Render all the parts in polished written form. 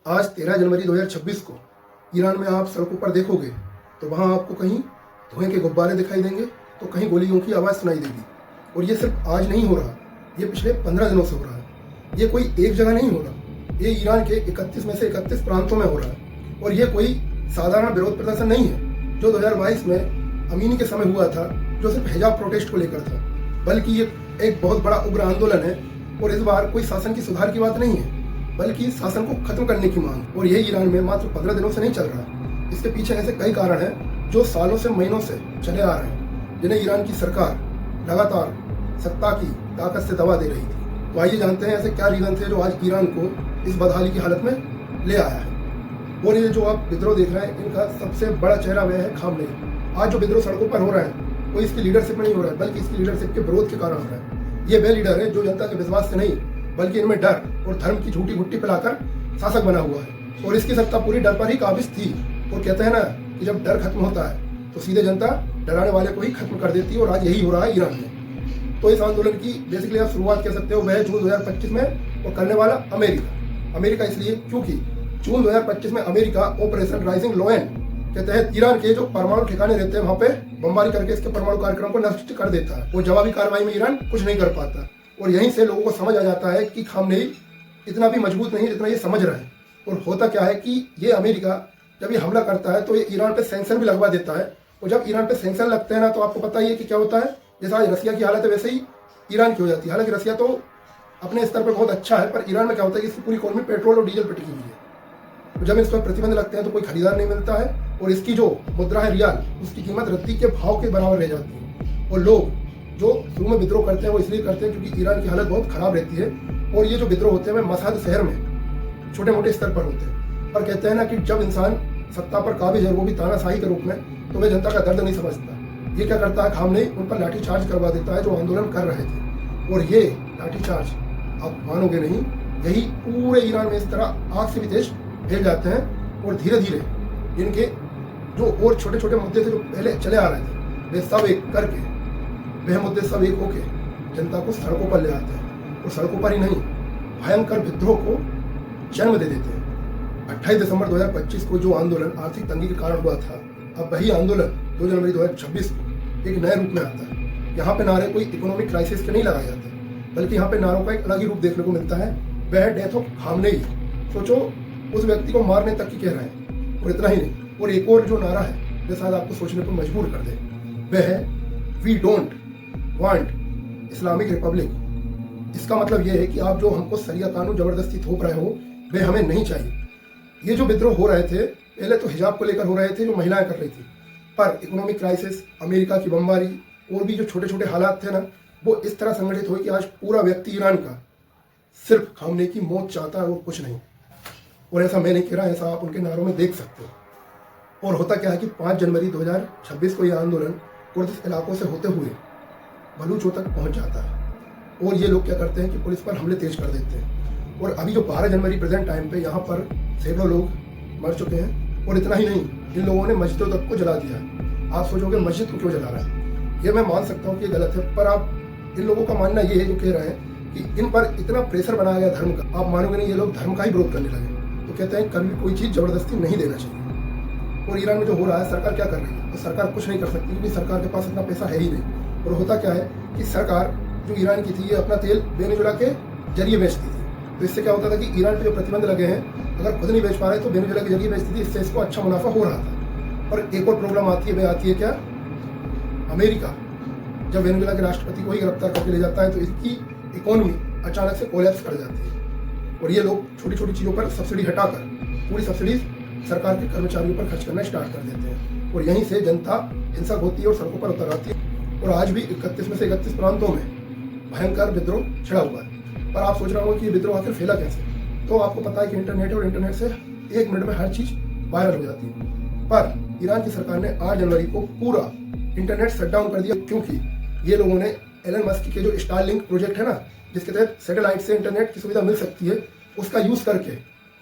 आज 13 जनवरी 2026 को ईरान में आप सड़कों पर देखोगे तो वहाँ आपको कहीं धुएं के गुब्बारे दिखाई देंगे तो कहीं गोलियों की आवाज़ सुनाई देगी। और ये सिर्फ आज नहीं हो रहा, ये पिछले 15 दिनों से हो रहा है। ये कोई एक जगह नहीं हो रहा, ये ईरान के 31 में से 31 प्रांतों में हो रहा है। और ये कोई साधारण विरोध प्रदर्शन नहीं है जो 2022 में अमीनी के समय हुआ था, जो सिर्फ हिजाब प्रोटेस्ट को लेकर था, बल्कि ये एक बहुत बड़ा उग्र आंदोलन है। और इस बार कोई शासन की सुधार की बात नहीं है, बल्कि शासन को खत्म करने की मांग। और यह ईरान में मात्र 15 दिनों से नहीं चल रहा। इसके पीछे ऐसे कई कारण हैं जो सालों से महीनों से चले आ रहे हैं, जिन्हें ईरान की सरकार लगातार सत्ता की ताकत से दबा दे रही थी। तो आइए जानते हैं ऐसे क्या रीजन थे जो आज ईरान को इस बदहाली की हालत में ले आया है। और ये जो आप विद्रोह देख रहे हैं, इनका सबसे बड़ा चेहरा वह है खामनेई। आज जो विद्रोह सड़कों पर हो रहा है वो इसकी लीडरशिप में नहीं हो रहा है, बल्कि इसकी लीडरशिप के विरोध के कारण हो रहा है। ये वह लीडर है जो जनता के विश्वास से नहीं, बल्कि इनमें डर और धर्म की झूठी भुट्टी पिलाकर शासक बना हुआ है। और इसकी सत्ता पूरी डर पर ही काबिज थी। और कहते हैं ना कि जब डर खत्म होता है तो सीधे जनता डराने वाले को ही खत्म कर देती है। और आज यही हो रहा है ईरान में। तो इस आंदोलन की बेसिकली आप शुरुआत कह सकते हो वह जून 2025 में और करने वाला अमेरिका इसलिए क्योंकि जून 2025 में अमेरिका ऑपरेशन राइजिंग लॉयन के तहत ईरान के जो परमाणु ठिकाने रहते हैं वहां पे बमबारी करके इसके परमाणु कार्यक्रम को नष्ट कर देता है। और जवाबी कार्रवाई में ईरान कुछ नहीं कर पाता। और यहीं से लोगों को समझ आ जाता है कि खामनेई इतना भी मजबूत नहीं जितना ये समझ रहा है। और होता क्या है कि ये अमेरिका जब ये हमला करता है तो ये ईरान पे सैंक्शन भी लगवा देता है। और जब ईरान पे सैंक्शन लगते हैं ना, तो आपको पता ही है कि क्या होता है। जैसा आज रसिया की हालत है वैसे ही ईरान की हो जाती है। हालांकि रसिया तो अपने स्तर पर बहुत अच्छा है, पर ईरान में क्या होता है कि इसकी पूरी इकोनॉमी पेट्रोल और डीजल पर टिकी हुई है। तो जब इस पर प्रतिबंध लगते हैं तो कोई खरीदार नहीं मिलता है। और इसकी जो मुद्रा है रियाल, उसकी कीमत रत्ती के भाव के बराबर रह जाती है। और लोग जो शुरू में विद्रोह करते हैं वो इसलिए करते हैं क्योंकि ईरान की हालत बहुत खराब रहती है। और ये जो विद्रोह होते हैं वे मसाद शहर में छोटे मोटे स्तर पर होते हैं। पर कहते हैं ना कि जब इंसान सत्ता पर काबिज है, वो भी तानाशाही के रूप में, तो वह जनता का दर्द नहीं समझता। ये क्या करता है, खामनेई उन पर लाठीचार्ज करवा देता है जो आंदोलन कर रहे थे। और ये लाठीचार्ज आप मानोगे नहीं, यही पूरे ईरान में इस तरह आग से भी तेज फैल जाते हैं। और धीरे धीरे इनके जो और छोटे छोटे मुद्दे थे जो पहले चले आ रहे थे, वे सब एक करके वह मुद्दे सब एक होके जनता को सड़कों पर ले आते हैं। और सड़कों पर ही नहीं, भयंकर विद्रोह को जन्म दे देते हैं। 28 दिसंबर 2025 को जो आंदोलन आर्थिक तंगी के कारण हुआ था, अब वही आंदोलन 2 जनवरी 2026 को एक नए रूप में आता है। यहाँ पे नारे कोई इकोनॉमिक क्राइसिस के नहीं लगाए जाते, बल्कि यहाँ पे नारों का एक अलग ही रूप देखने को मिलता है। वह डेथ ऑफ खामनेई। सोचो, उस व्यक्ति को मारने तक की कह रहे हैं। और इतना ही नहीं, और एक और जो नारा है जो शायद आपको सोचने पर मजबूर कर दे, वह है we don't want Islamic republic. इसका मतलब यह है कि आप जो हमको सरिया कानून जबरदस्ती थोप रहे हो वह हमें नहीं चाहिए। ये जो विद्रोह हो रहे थे पहले तो हिजाब को लेकर हो रहे थे जो महिलाएं कर रही थी, पर इकोनॉमिक क्राइसिस, अमेरिका की बमबारी और भी जो छोटे छोटे हालात थे ना, वो इस तरह संगठित हुए कि आज पूरा व्यक्ति ईरान का सिर्फ खामनेई की मौत चाहता है और कुछ नहीं। और ऐसा मैं नहीं कह रहा, ऐसा आप उनके नारों में देख सकते हो। और होता क्या है कि 5 जनवरी 2026 को यह आंदोलन कुर्दिश इलाकों से होते हुए बलूचों तक पहुंच जाता है। और ये लोग क्या करते हैं कि पुलिस पर हमले तेज कर देते हैं। और अभी जो 12 जनवरी प्रेजेंट टाइम पे यहाँ पर सैकड़ों लोग मर चुके हैं। और इतना ही नहीं, इन लोगों ने मस्जिदों तक को जला दिया है। आप सोचोगे मस्जिद को क्यों जला रहा है, ये मैं मान सकता हूँ कि ये गलत है, पर आप इन लोगों का मानना ये है जो कह रहे हैं कि इन पर इतना प्रेशर बनाया गया धर्म का, आप मानोगे नहीं, ये लोग धर्म का ही विरोध करने लगे। तो कहते हैं कभी कोई चीज़ जबरदस्ती नहीं देना चाहिए। और ईरान में जो हो रहा है, सरकार क्या कर रही है, तो सरकार कुछ नहीं कर सकती क्योंकि सरकार के पास इतना पैसा है ही नहीं। और होता क्या है कि सरकार जो ईरान की थी, ये अपना तेल वेनेजुएला के जरिए बेचती थी। तो इससे क्या होता था कि ईरान पे जो प्रतिबंध लगे हैं, अगर खुद नहीं बेच पा रहे तो वेनेजुएला के जरिए बेचती थी। इससे इसको अच्छा मुनाफा हो रहा था। और एक और प्रॉब्लम आती है, वह आती है क्या, अमेरिका जब वेनेजुएला के राष्ट्रपति को ही गिरफ्तार करके ले जाता है तो इसकी इकोनॉमी अचानक से कोलैप्स कर जाती है। और ये लोग छोटी छोटी चीज़ों पर सब्सिडी हटाकर पूरी सब्सिडी सरकार के कर्मचारियों पर खर्च करना स्टार्ट कर देते हैं। और यहीं से जनता हिंसक होती है और सड़कों पर उतर आती है। और आज भी 31 में से 31 प्रांतों में भयंकर विद्रोह छिड़ा हुआ है। पर आप सोच रहे हो कि ये विद्रोह आखिर फैला कैसे, तो आपको पता है कि इंटरनेट है और इंटरनेट से 1 मिनट में हर चीज़ वायरल हो जाती है। पर ईरान की सरकार ने 8 जनवरी को पूरा इंटरनेट शट डाउन कर दिया, क्योंकि ये लोगों ने एलन मस्क के जो स्टारलिंक प्रोजेक्ट है ना, जिसके तहत सैटेलाइट से इंटरनेट की सुविधा मिल सकती है, उसका यूज़ करके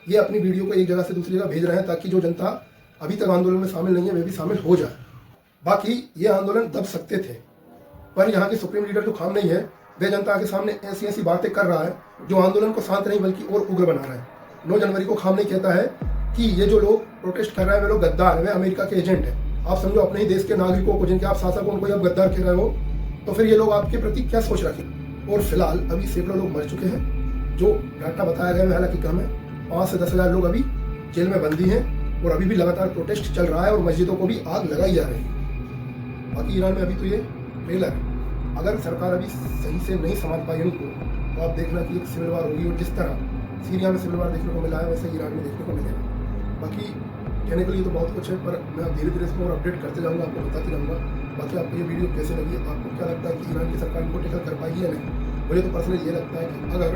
ये अपनी वीडियो को एक जगह से दूसरी जगह भेज रहे हैं ताकि जो जनता अभी तक आंदोलन में शामिल नहीं है वे भी शामिल हो जाए। बाकी ये आंदोलन दब सकते थे, पर यहाँ के सुप्रीम लीडर जो खामनेई है, वे जनता के सामने ऐसी ऐसी बातें कर रहा है जो आंदोलन को शांत नहीं बल्कि और उग्र बना रहा है। 9 जनवरी को खामनेई कहता है कि ये जो लोग प्रोटेस्ट कर रहे हैं वे लोग गद्दार हैं, वे अमेरिका के एजेंट हैं। आप समझो अपने ही देश के नागरिकों को, जिनके आप शासक हो, उनको आप गद्दार कह रहे हो, तो फिर ये लोग आपके प्रति क्या सोच रखें। और फिलहाल अभी सैकड़ों लोग मर चुके हैं, जो डाटा बताया गया है हालांकि कम है। 5 से 10 हज़ार लोग अभी जेल में बंदी हैं और अभी भी लगातार प्रोटेस्ट चल रहा है और मस्जिदों को भी आग लगाई जा रही है। बाकी ईरान में अभी तो ये ट्रेलर है, अगर सरकार अभी सही से नहीं समझ पाई इनको, तो आप देखना कि एक सिविल वार होगी और जिस तरह सीरिया में सिविल वार देखने को मिला है वैसे ईरान में देखने को मिलेगा। बाकी कहने के लिए तो बहुत कुछ है, पर मैं धीरे धीरे इसको और अपडेट करते जाऊँगा, आपको बताते रहूँगा। बाकी आपको ये वीडियो कैसे लगी, आपको क्या लगता है कि ईरान की सरकार इनको टेकल कर पाएगी या नहीं। मुझे तो पर्सनली ये लगता है कि अगर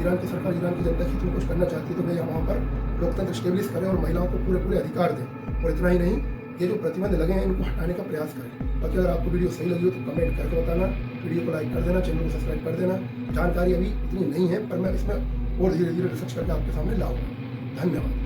ईरान की सरकार ईरान की जनता हित में कुछ करना चाहती है तो वे वहाँ पर लोकतंत्र स्टेब्लिश करें और महिलाओं को पूरे अधिकार दें। और इतना ही नहीं, ये जो प्रतिबंध लगे हैं इनको हटाने का प्रयास करें। बाकी अगर आपको वीडियो सही लगी हो तो कमेंट करके बताना, वीडियो को लाइक कर देना, चैनल को सब्सक्राइब कर देना। जानकारी अभी इतनी नहीं है, पर मैं इसमें और धीरे धीरे रिसर्च करके आपके सामने लाऊंगा। धन्यवाद।